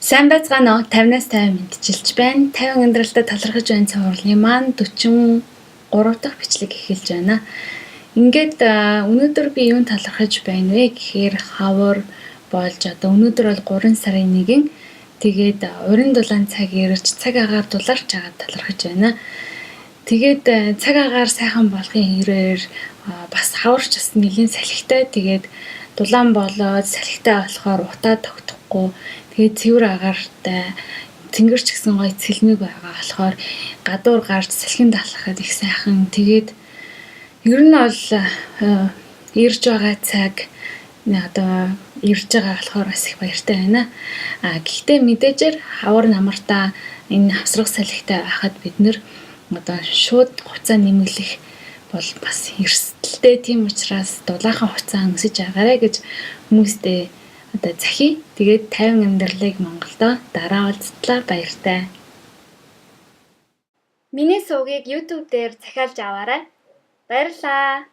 Сайн байцгаана уу? 50-аас 50 мэдчилж байна. 50 амьдралдаа талархаж байна цувралын маань 43 дахь бичлэг эхэлж байна. Ингээд өнөөдөр би юунд талархаж байна вэ гэхээр хавар болж одоо өнөөдөр бол 3 сарын 1-ийн тэгээд уран дулаан цаг ирж цаг агаар дулаарч байгаа талархаж байна. Тэгээд цаг агаар сайхан болохын хэрээр бас хаварч бас нэлийн салхитай тэгээд дулаан болоод салхитай болохоор утаа тогтохгүй тэгээд цэвэр агаартай цэнгэрч гэсэн гоё цэлмэг байгаа болохоор гадуур гарч салхинд алхахад их сайхан тэгээд ер нь бол ирж байгаа цаг одоо ирж байгаа болохоор бас их баяртай байна. Гэхдээ мэдээжээр хавар намартаа энэ хавсрах салхитай байхад бид нэр одоо шууд хуцаа нэмэлэх бол бас эрсдэлтэй. Тийм учраас дулаахан хуцаа өмсөж агаарэ гэж хүмүүстээ одоо захий. Тэгээд 50 амьдралыг Монголдо дараа уулзтлаа баяртай. Миний сувгийг YouTube дээр захиалж аваарай. Баярлалаа.